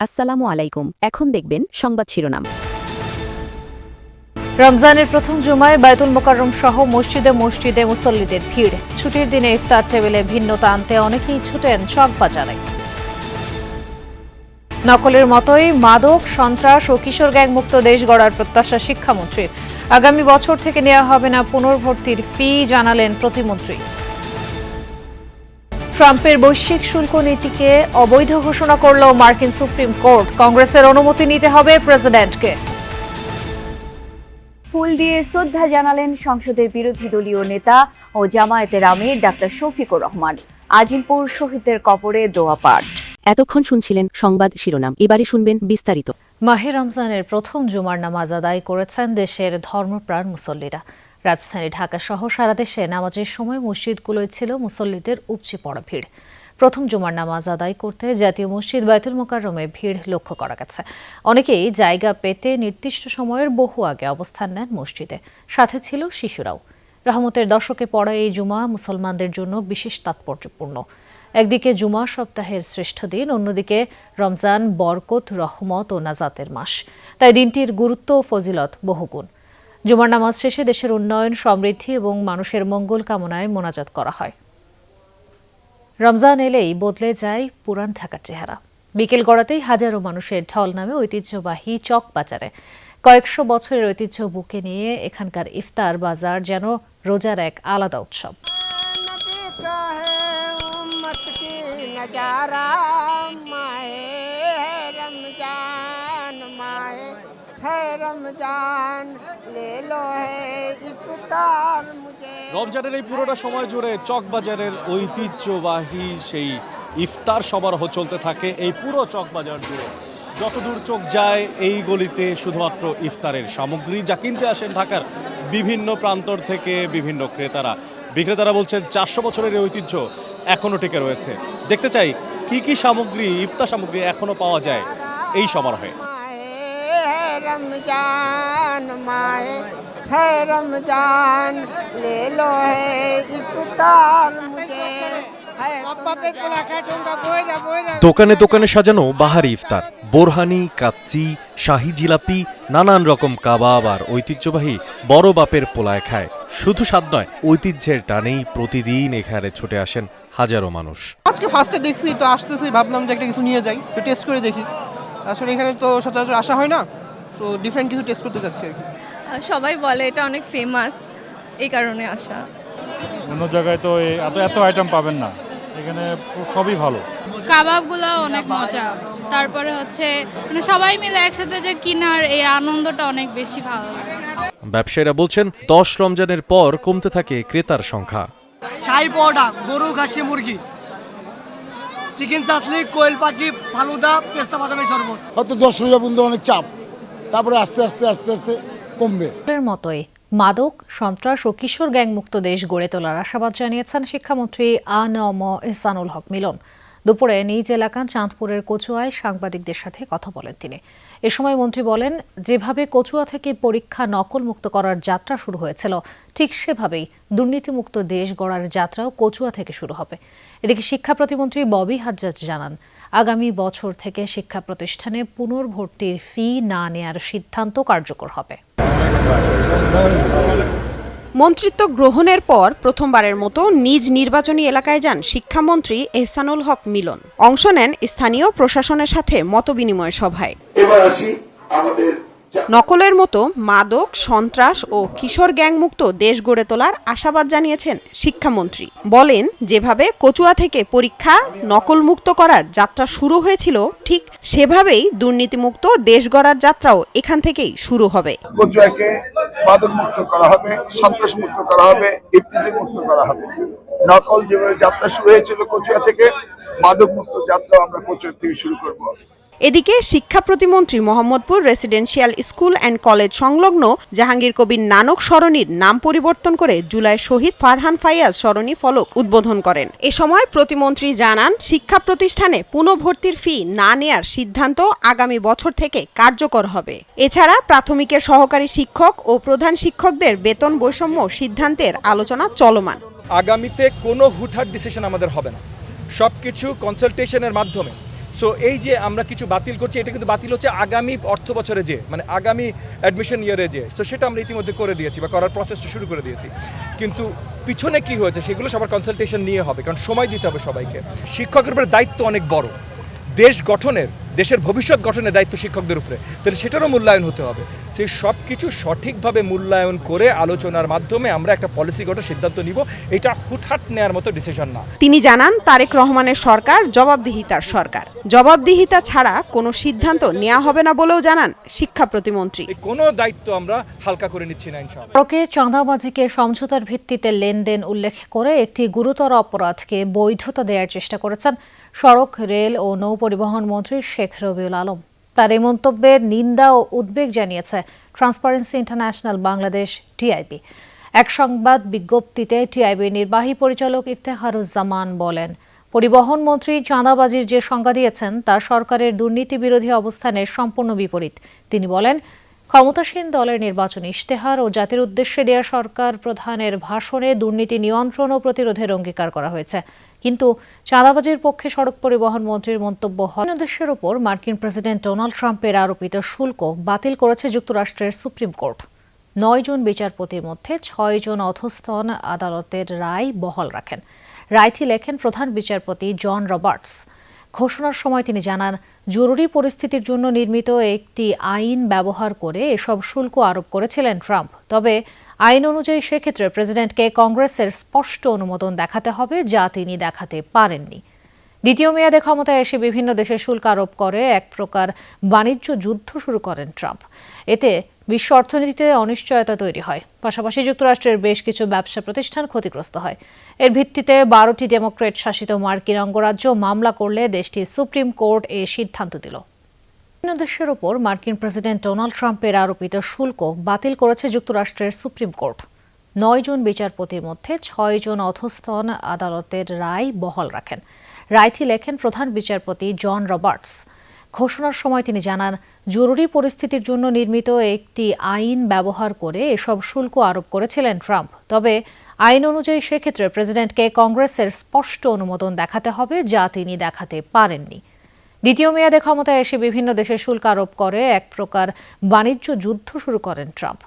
আসসালামু আলাইকুম। এখন দেখবেন সংবাদ শিরোনাম। রমজানের প্রথম জুমায় বায়তুল মোকাররম সহ মসজিদে মুসল্লিদের ভিড়। ছুটির দিনে ইফতার টেবিলে ভিন্নতা আনতে অনেকেই ছুটেন চকবাজারে। নকলের মতোই মাদক, সন্ত্রাস ও কিশোর গ্যাং মুক্ত দেশ গড়ার প্রত্যাশা শিক্ষামন্ত্রীর। আগামী বছর থেকে নেওয়া হবে না পুনর্ভর্তির ফি, জানালেন প্রতিমন্ত্রী। ট্রাম্পের বৈশ্বিক শুল্ক নীতিকে অবৈধ ঘোষণা করল মার্কিন সুপ্রিম কোর্ট। কংগ্রেসের অনুমতি নিতে হবে প্রেসিডেন্টকে। ফুল দিয়ে শ্রদ্ধা জানালেন সংসদের বিরোধী দলীয় নেতা ও জামায়াতের আমির ডাক্তার শফিকুর রহমান। আজিমপুর শহীদদের কবরে দোয়া পাঠ। এতক্ষণ শুনছিলেন সংবাদ শিরোনাম, এবারে শুনবেন বিস্তারিত। মাহে রমজানের প্রথম জুমার নামাজ আদায় করেছেন দেশের ধর্মপ্রাণ মুসল্লিরা। রাজধানী ঢাকা সহ সারা দেশে নামাজের সময় মসজিদগুলোয় ছিল মুসল্লিদের উপচে পড়া ভিড়। প্রথম জুমার নামাজ আদায় করতে জাতীয় মসজিদ বায়তুল মোকাররমে ভিড় লক্ষ্য করা গেছে। অনেকেই জায়গা পেতে নির্দিষ্ট সময়ের বহু আগে অবস্থান নেন মসজিদে, সাথে ছিল শিশুরাও। রহমতের দশকে পড়া এই জুমা মুসলমানদের জন্য বিশেষ তাৎপর্যপূর্ণ। একদিকে জুমা সপ্তাহের শ্রেষ্ঠ দিন, অন্যদিকে রমজান বরকত, রহমত ও নাজাতের মাস। তাই দিনটির গুরুত্ব ও ফজিলত বহুগুণ। জুমার নামাজ শেষে দেশের উন্নয়ন, সমৃদ্ধি এবং মানুষের মঙ্গল কামনায় মোনাজাত করা হয়। রমজান এলেই বদলে যায় পুরান ঢাকার চেহারা। বিকেল গড়াতেই হাজারো মানুষের ঢল নামে ঐতিহ্যবাহী চকবাজারে। কয়েকশো বছরের ঐতিহ্য বুকে নিয়ে এখানকার ইফতার বাজার যেন রোজার এক আলাদা উৎসব। রমজানের এই পুরোটা সময় জুড়ে চকবাজারের ঐতিহ্যবাহী সেই ইফতার সমারোহ চলতে থাকে এই পুরো চকবাজার জুড়ে। যতদূর চোখ যায় এই গলিতে শুধুমাত্র ইফতারের সামগ্রী, যা কিনতে আসেন ঢাকার বিভিন্ন প্রান্তর থেকে বিভিন্ন বিক্রেতারা বলছেন 400 বছরের এই ঐতিহ্য এখনও টিকে রয়েছে। দেখতে চাই কি কি সামগ্রী, ইফতার সামগ্রী এখনো পাওয়া যায় এই সমারোহে। रमजान माए है रमजान ले लो है इफ्तार मुझे দোকানে দোকানে সাজানো বাহারি ইফতার, বোরহানি, কাচ্চি, শাহি জিলাপি, নানান রকম কাবাব আর ঐতিহ্যবাহী বড় বাপের পোলায় খায়। শুধু স্বাদ নয়, ঐতিহ্যের টানেই প্রতিদিন এখানে ছুটে আসেন হাজারো মানুষ। আজকে ফার্স্টে দেখছি তো আসতেছি, ভাবলাম যে একটা কিছু নিয়ে যাই, তো টেস্ট করে দেখি। আসলে এখানে তো সচরাচর আসা হয় না, তো ডিফারেন্ট কিছু টেস্ট করতে যাচ্ছি আর কি। সবাই বলে এটা অনেক ফেমাস, এই কারণে আসা। অন্য জায়গায় তো এত আইটেম পাবেন না, এখানে সবই ভালো। কাবাবগুলো অনেক মজা, তারপরে হচ্ছে মানে সবাই মিলে একসাথে যে কিনার এই আনন্দটা অনেক বেশি ভালো লাগে। ব্যবসায়ীরা বলছেন 10 রমজানের পর কমতে থাকে ক্রেতার সংখ্যা। শাহী পরোটা, গরু, খাসি, মুরগি, চিকেন চাটনি, কোয়েল পাখি, ফালুদা, পেস্তা বাদামের শরবত। হয়তো 10 রোজা বন্ধু অনেক চাপ, তারপরে আস্তে আস্তে কমবে। এর মতোই মাদক, সন্ত্রাস ও কিশোর গ্যাং মুক্ত দেশ গড়ে তোলার আশাবাদ জানিয়েছেন শিক্ষামন্ত্রী আ.ন.ম এহসানুল হক মিলন। দুপুরে নিজ এলাকা চাঁদপুরের কচুয়ায় সাংবাদিকদের সাথে কথা বলেন তিনি। এ সময় মন্ত্রী বলেন, যেভাবে কচুয়া থেকে পরীক্ষা নকল মুক্ত করার যাত্রা শুরু হয়েছিল, ঠিক সেভাবেই দুর্নীতিমুক্ত দেশ গড়ার যাত্রাও কচুয়া থেকে শুরু হবে। এদিকে শিক্ষা প্রতিমন্ত্রী ববি হাজ্জাজ জানান, আগামী বছর থেকে শিক্ষা প্রতিষ্ঠানে পুনর্ভর্তির ফি না নেয়ার সিদ্ধান্ত কার্যকর হবে। মন্ত্রিত্ব গ্রহণের পর প্রথমবারের মতো নিজ নির্বাচনী এলাকায় যান শিক্ষামন্ত্রী এহসানুল হক মিলন। অংশ নেন স্থানীয় প্রশাসনের সাথে মতবিনিময় সভায়। নকলের মতো মাদক, সন্ত্রাস ও কিশোর গ্যাং মুক্ত দেশ গড়ে তোলার আশাবাদ জানিয়েছেন শিক্ষামন্ত্রী। বলেন, যেভাবে কচুয়া থেকে পরীক্ষা নকল মুক্ত করার যাত্রা শুরু হয়েছিল, ঠিক সেভাবেই দুর্নীতিমুক্ত দেশ গড়ার যাত্রাও এখান থেকেই শুরু হবে। কচুয়াকে মাদক মুক্ত করা হবে, সন্ত্রাস মুক্ত করা হবে, ইফতিজি মুক্ত করা হবে। নকল যেভাবে যাত্রা শুরু হয়েছিল কচুয়া থেকে, মাদক মুক্ত যাত্রা আমরা কচুয়া থেকে শুরু করব। এদিকে শিক্ষা প্রতিমন্ত্রী Mohammadpur residential school and college সংলগ্ন জাহাঙ্গীর কবির নানক সরণির নাম পরিবর্তন করে জুলাই শহীদ ফারহান ফাইয়াজ সরণি ফলক উদ্বোধন করেন। এ সময় প্রতিমন্ত্রী জানান, শিক্ষা প্রতিষ্ঠানে পুনর্ভর্তির ফি না নেয়ার সিদ্ধান্ত আগামী বছর থেকে কার্যকর হবে। এছাড়া প্রাথমিকের সহকারী শিক্ষক ও প্রধান শিক্ষকদের বেতন বৈষম্য সিদ্ধান্তের আলোচনা চলমান। আগামীতে কোনো হুটহাট ডিসিশন আমাদের হবে না, সবকিছু কনসালটেশনের মাধ্যমে সো এই যে আমরা কিছু বাতিল করছি, এটা কিন্তু বাতিল হচ্ছে আগামী অর্থ বছরে যে মানে আগামী অ্যাডমিশন ইয়ারে যে, সো সেটা আমরা ইতিমধ্যে করে দিয়েছি বা করার প্রসেসটা শুরু করে দিয়েছি। কিন্তু পিছনে কি হয়েছে সেগুলো সবার কনসালটেশন নিয়ে হবে, কারণ সময় দিতে হবে সবাইকে। শিক্ষকের উপরে দায়িত্ব অনেক বড়, দেশ গঠনের, দেশের ভবিষ্যৎ গঠনের দায়িত্ব শিক্ষকদের উপরে, তাহলে সেটারও মূল্যায়ন হতে হবে। সেই সব কিছু সঠিকভাবে মূল্যায়ন করে আলোচনার মাধ্যমে আমরা একটা পলিসিগত সিদ্ধান্ত নিব, এটা হুটহাট নেওয়ার মতো ডিসিশন না। তিনি জানান, তারেক রহমানের সরকার জবাবদিহিতার সরকার, জবাবদিহিতা ছাড়া কোনো সিদ্ধান্ত নেওয়া হবে না বলেও জানান শিক্ষা প্রতিমন্ত্রী। কোনো দায়িত্ব আমরা হালকা করে নিচ্ছি না ইনশাআল্লাহ। সড়কে চাঁদাবাজিকে সমঝোতার ভিত্তিতে লেনদেন উল্লেখ করে একটি গুরুতর অপরাধকে বৈধতা দেওয়ার চেষ্টা করেছেন সড়ক, রেল ও নৌ পরিবহন মন্ত্রী শেখ রবিউল আলম। তার এই মন্তব্যে নিন্দা ও উদ্বেগ জানিয়েছে ট্রান্সপারেন্সি ইন্টারন্যাশনাল বাংলাদেশ টিআইবি। এক সংবাদ বিজ্ঞপ্তিতে টিআইবির নির্বাহী পরিচালক ইফতেখারুজ্জামান বলেন, পরিবহন মন্ত্রী চাঁদাবাজির যে সংজ্ঞা দিয়েছেন তা সরকারের দুর্নীতি বিরোধী অবস্থানের সম্পূর্ণ বিপরীত। তিনি বলেন, ক্ষমতাসীন দলের নির্বাচনী ইশতেহার ও জাতির উদ্দেশ্যে দেয়া সরকার প্রধানের ভাষণে দুর্নীতি নিয়ন্ত্রণ ও প্রতিরোধের অঙ্গীকার করা হয়েছে, কিন্তু চাঁদাবাজির পক্ষে সড়ক পরিবহন মন্ত্রীর মন্তব্য হয় দেশের ওপর মার্কিন প্রেসিডেন্ট ডোনাল্ড ট্রাম্পের আরোপিত শুল্ক বাতিল করেছে যুক্তরাষ্ট্রের সুপ্রিম কোর্ট। 9 জন বিচারপতির মধ্যে 6 জন অধস্তন আদালতের রায় বহাল রাখেন। রায়টি লেখেন প্রধান বিচারপতি জন রবার্টস। ঘোষণার সময় তিনি জানান, জরুরি পরিস্থিতির জন্য নির্মিত একটি আইন ব্যবহার করে এসব শুল্ক আরোপ করেছিলেন ট্রাম্প। তবে আইন অনুযায়ী সেক্ষেত্রে প্রেসিডেন্টকে কংগ্রেসের স্পষ্ট অনুমোদন দেখাতে হবে, যা তিনি দেখাতে পারেননি। দ্বিতীয় মেয়াদে ক্ষমতায় এসে বিভিন্ন দেশে শুল্ক আরোপ করে এক প্রকার বাণিজ্য যুদ্ধ শুরু করেন ট্রাম্প। এতে বিশ্ব অর্থনীতিতে অনিশ্চয়তা তৈরি হয়, পাশাপাশি যুক্তরাষ্ট্রের বেশ কিছু ব্যবসা প্রতিষ্ঠান ক্ষতিগ্রস্ত হয়। এর ভিত্তিতে 12টি ডেমোক্রেট শাসিত মার্কিন অঙ্গরাজ্য মামলা করলে দেশটির সুপ্রিম কোর্ট এ সিদ্ধান্ত দিল। দেশের ওপর মার্কিন প্রেসিডেন্ট ডোনাল্ড ট্রাম্পের আরোপিত শুল্ক বাতিল করেছে যুক্তরাষ্ট্রের সুপ্রিম কোর্ট। 9 জন বিচারপতির মধ্যে 6 জন অধস্তন আদালতের রায় বহাল রাখেন। রায়টি লেখেন প্রধান বিচারপতি জন রবার্টস। ঘোষণার সময় তিনি জানান, জরুরি পরিস্থিতির জন্য নির্মিত একটি আইন ব্যবহার করে এসব শুল্ক আরোপ করেছিলেন ট্রাম্প। তবে আইন অনুযায়ী সেক্ষেত্রে প্রেসিডেন্টকে কংগ্রেসের স্পষ্ট অনুমোদন দেখাতে হবে, যা তিনি দেখাতে পারেননি। দ্বিতীয় মেয়াদে ক্ষমতায় এসে বিভিন্ন দেশে শুল্ক আরোপ করে এক প্রকার বাণিজ্য যুদ্ধ শুরু করেন ট্রাম্প।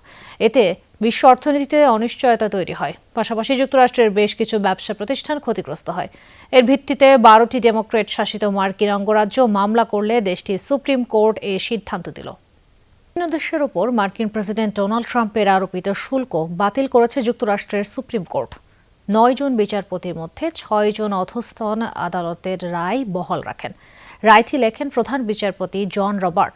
এতে বিশ্ব অর্থনীতিতে অনিশ্চয়তা তৈরি হয়, পাশাপাশি যুক্তরাষ্ট্রের বেশ কিছু ব্যবসা প্রতিষ্ঠান ক্ষতিগ্রস্ত হয়। এর ভিত্তিতে 12টি ডেমোক্রেট শাসিত মার্কিন অঙ্গরাজ্য মামলা করলে দেশটির সুপ্রিম কোর্ট এ সিদ্ধান্ত দিল। দেশের ওপর মার্কিন প্রেসিডেন্ট ডোনাল্ড ট্রাম্পের আরোপিত শুল্ক বাতিল করেছে যুক্তরাষ্ট্রের সুপ্রিম কোর্ট। 9 জন বিচারপতির মধ্যে 6 জন অধস্তন আদালতের রায় বহাল রাখেন। রায়টি লেখেন প্রধান বিচারপতি জন রবার্টস।